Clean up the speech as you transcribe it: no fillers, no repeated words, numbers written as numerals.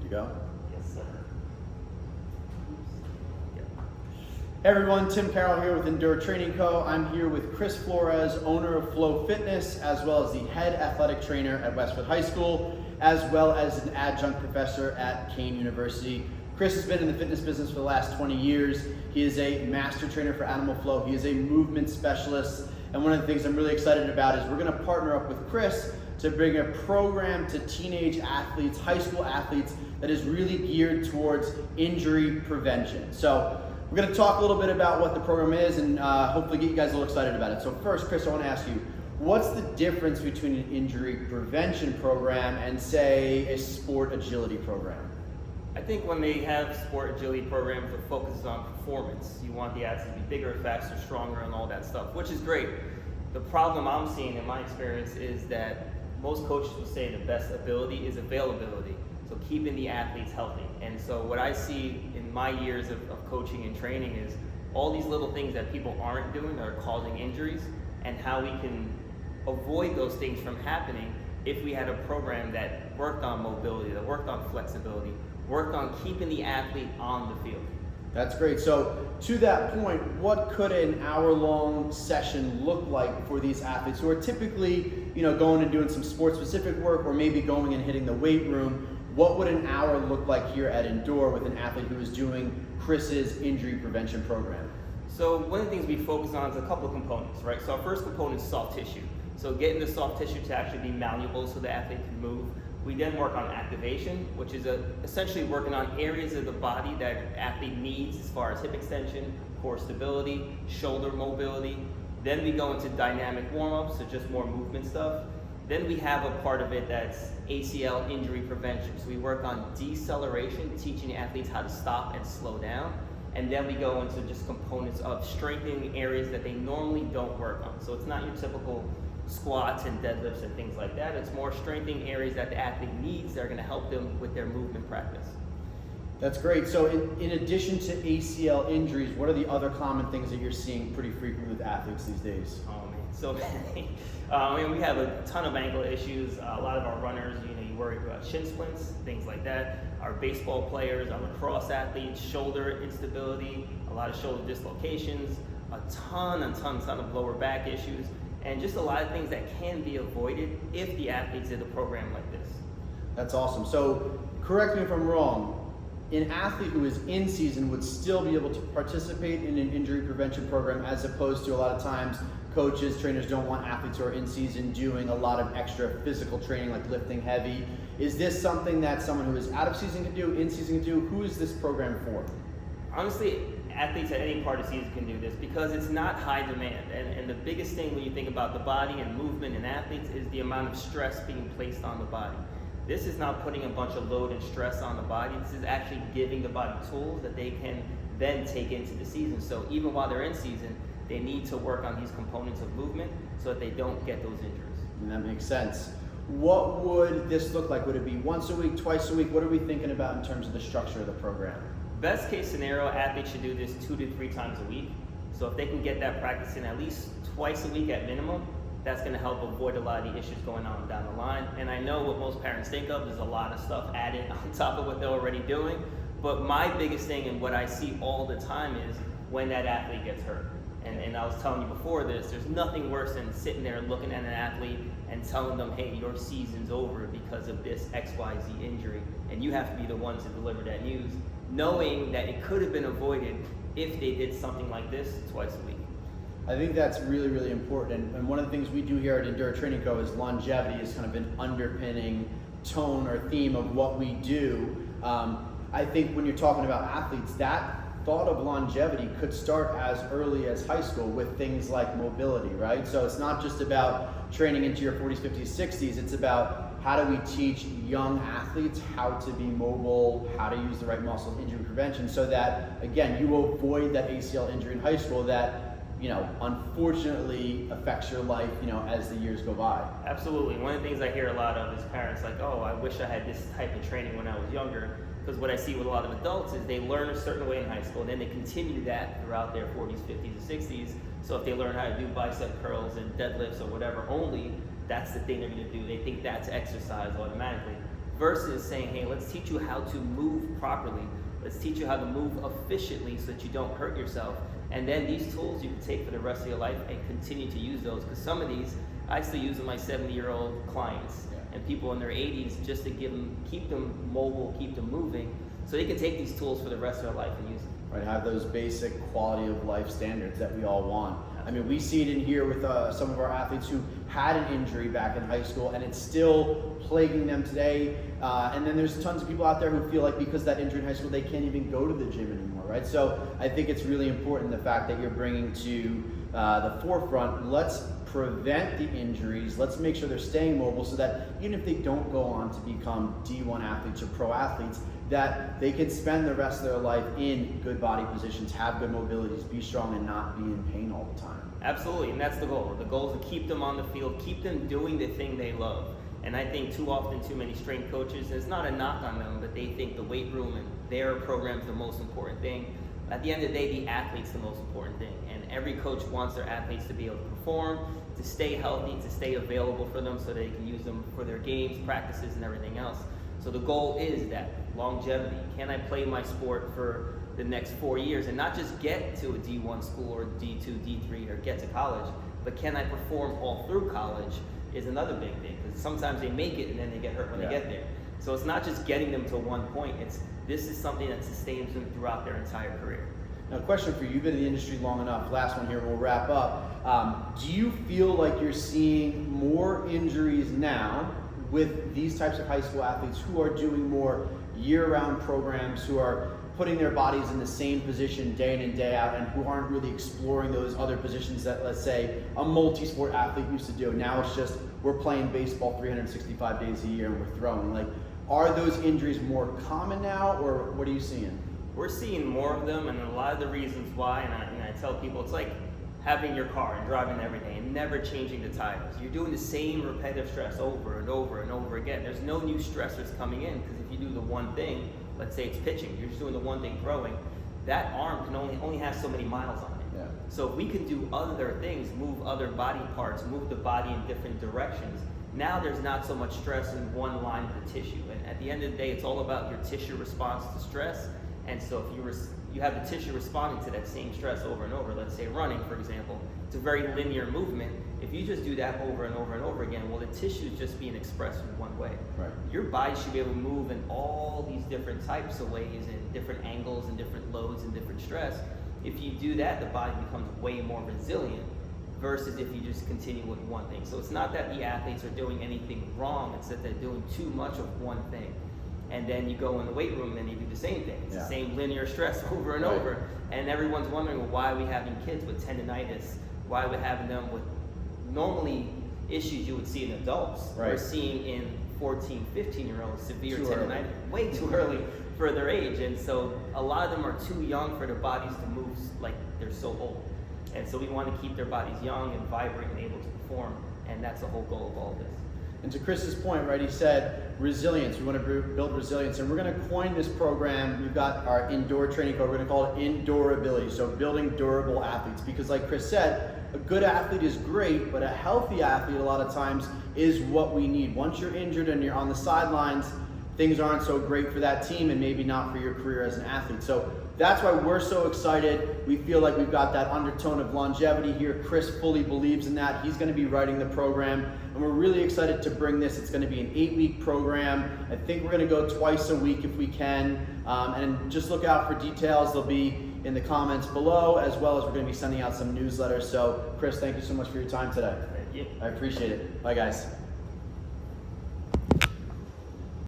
to go? Yes, sir. Hey everyone, Tim Carroll here with Endure Training Co. I'm here with Chris Flores, owner of Flow Fitness, as well as the head athletic trainer at Westwood High School, as well as an adjunct professor at Kane University. Chris has been in the fitness business for the last 20 years. He is a master trainer for Animal Flow. He is a movement specialist. And one of the things I'm really excited about is we're gonna partner up with Chris to bring a program to teenage athletes, high school athletes, that is really geared towards injury prevention. So we're going to talk a little bit about what the program is and hopefully get you guys a little excited about it. So first, Chris, I want to ask you, what's the difference between an injury prevention program and, say, a sport agility program? I think when they have sport agility programs, the focus is on performance. You want the athletes to be bigger, faster, stronger, and all that stuff, which is great. The problem I'm seeing in my experience is that most coaches will say the best ability is availability. So keeping the athletes healthy. And so what I see in my years of coaching and training is all these little things that people aren't doing that are causing injuries, and how we can avoid those things from happening if we had a program that worked on mobility, that worked on flexibility, worked on keeping the athlete on the field. That's great. So to that point, what could an hour-long session look like for these athletes who are typically, going and doing some sport-specific work, or maybe going and hitting the weight room? What would an hour look like here at Endure with an athlete who is doing Chris's injury prevention program? So one of the things we focus on is a couple of components, right? So our first component is soft tissue. So getting the soft tissue to actually be malleable so the athlete can move. We then work on activation, which is essentially working on areas of the body that an athlete needs as far as hip extension, core stability, shoulder mobility. Then we go into dynamic warm-ups, so just more movement stuff. Then we have a part of it that's ACL injury prevention. So we work on deceleration, teaching athletes how to stop and slow down. And then we go into just components of strengthening areas that they normally don't work on. So it's not your typical squats and deadlifts and things like that. It's more strengthening areas that the athlete needs that are gonna help them with their movement practice. That's great. So in addition to ACL injuries, what are the other common things that you're seeing pretty frequently with athletes these days? Oh man, so many. We have a ton of ankle issues. A lot of our runners, you worry about shin splints, things like that. Our baseball players, our lacrosse athletes, shoulder instability, a lot of shoulder dislocations, a ton of lower back issues, and just a lot of things that can be avoided if the athletes did a program like this. That's awesome. So correct me if I'm wrong, an athlete who is in season would still be able to participate in an injury prevention program, as opposed to a lot of times coaches, trainers don't want athletes who are in season doing a lot of extra physical training like lifting heavy. Is this something that someone who is out of season can do, in season can do? Who is this program for? Honestly, athletes at any part of season can do this because it's not high demand. And the biggest thing when you think about the body and movement in athletes is the amount of stress being placed on the body. This is not putting a bunch of load and stress on the body. This is actually giving the body tools that they can then take into the season. So even while they're in season, they need to work on these components of movement so that they don't get those injuries. And that makes sense. What would this look like? Would it be once a week, twice a week? What are we thinking about in terms of the structure of the program? Best case scenario, athletes should do this 2 to 3 times a week. So if they can get that practice in at least twice a week at minimum, that's going to help avoid a lot of the issues going on down the line. And I know what most parents think of is a lot of stuff added on top of what they're already doing. But my biggest thing and what I see all the time is when that athlete gets hurt. And I was telling you before this, there's nothing worse than sitting there looking at an athlete and telling them, hey, your season's over because of this XYZ injury. And you have to be the ones to deliver that news, knowing that it could have been avoided if they did something like this twice a week. I think that's really, really important. And one of the things we do here at Endure Training Co. is longevity is kind of an underpinning tone or theme of what we do. I think when you're talking about athletes, that thought of longevity could start as early as high school with things like mobility, right? So it's not just about training into your 40s, 50s, 60s. It's about how do we teach young athletes how to be mobile, how to use the right muscle injury prevention, so that, again, you avoid that ACL injury in high school that unfortunately affects your life, as the years go by. Absolutely. One of the things I hear a lot of is parents like, oh, I wish I had this type of training when I was younger. Because what I see with a lot of adults is they learn a certain way in high school and then they continue that throughout their 40s, 50s, and 60s. So if they learn how to do bicep curls and deadlifts or whatever only, that's the thing they're going to do. They think that's exercise automatically. versus saying, hey, let's teach you how to move properly. Let's teach you how to move efficiently so that you don't hurt yourself. And then these tools you can take for the rest of your life and continue to use those. Because some of these, I still use with my 70-year-old clients and people in their 80s just to keep them mobile, keep them moving, so they can take these tools for the rest of their life and use them. Right, have those basic quality of life standards that we all want. I mean, we see it in here with some of our athletes who had an injury back in high school and it's still plaguing them today. And then there's tons of people out there who feel like because of that injury in high school, they can't even go to the gym anymore, right? So I think it's really important the fact that you're bringing to the forefront, let's prevent the injuries, let's make sure they're staying mobile so that even if they don't go on to become D1 athletes or pro athletes, that they can spend the rest of their life in good body positions, have good mobilities, be strong, and not be in pain all the time. Absolutely, and that's the goal. The goal is to keep them on the field, keep them doing the thing they love. And I think too often, too many strength coaches, it's not a knock on them, but they think the weight room and their program is the most important thing. At the end of the day, the athlete's the most important thing. And every coach wants their athletes to be able to perform, to stay healthy, to stay available for them so they can use them for their games, practices, and everything else. So the goal is that longevity. Can I play my sport for the next 4 years and not just get to a D1 school or D2, D3 or get to college, but can I perform all through college is another big thing, because sometimes they make it and then they get hurt when they get there. So it's not just getting them to one point, this is something that sustains them throughout their entire career. Now, question for you, you've been in the industry long enough, last one here, we'll wrap up. Do you feel like you're seeing more injuries now with these types of high school athletes who are doing more year-round programs, who are putting their bodies in the same position day in and day out, and who aren't really exploring those other positions that, let's say, a multi-sport athlete used to do? Now it's just, we're playing baseball 365 days a year and we're throwing. Like, are those injuries more common now, or what are you seeing? We're seeing more of them, and a lot of the reasons why, and I tell people, it's like having your car and driving every day and never changing the tires. You're doing the same repetitive stress over and over and over again. There's no new stressors coming in, because if you do the one thing, let's say it's pitching, you're just doing the one thing, throwing, that arm can only have so many miles on it. So if we can do other things, move other body parts, move the body in different directions, now there's not so much stress in one line of the tissue. And at the end of the day, it's all about your tissue response to stress. And so if you have the tissue responding to that same stress over and over, let's say running, for example, it's a very linear movement. If you just do that over and over and over again, well, the tissue is just being expressed in one way. Right. Your body should be able to move in all these different types of ways, and different angles and different loads and different stress. If you do that, the body becomes way more resilient versus if you just continue with one thing. So it's not that the athletes are doing anything wrong, it's that they're doing too much of one thing. And then you go in the weight room and you do the same thing. It's the same linear stress over and over. And everyone's wondering, well, why are we having kids with tendonitis? Why are we having them with normally issues you would see in adults? We're seeing in 14, 15-year-olds severe tendonitis, way too early for their age. And so a lot of them are too young for their bodies to move like they're so old. And so we want to keep their bodies young and vibrant and able to perform. And that's the whole goal of all of this. And to Chris's point, right, he said resilience. We want to build resilience, and we're going to coin this program. We've got our indoor training code. We're going to call it EnDurability, so building durable athletes. Because like Chris said, a good athlete is great, but a healthy athlete a lot of times is what we need. Once you're injured and you're on the sidelines, things aren't so great for that team and maybe not for your career as an athlete. So that's why we're so excited. We feel like we've got that undertone of longevity here. Chris fully believes in that. He's going to be writing the program, and we're really excited to bring this. It's going to be an 8-week program. I think we're going to go twice a week if we can. And just look out for details. They'll be in the comments below, as well as we're going to be sending out some newsletters. So Chris, thank you so much for your time today. Thank you. I appreciate it. Bye, guys.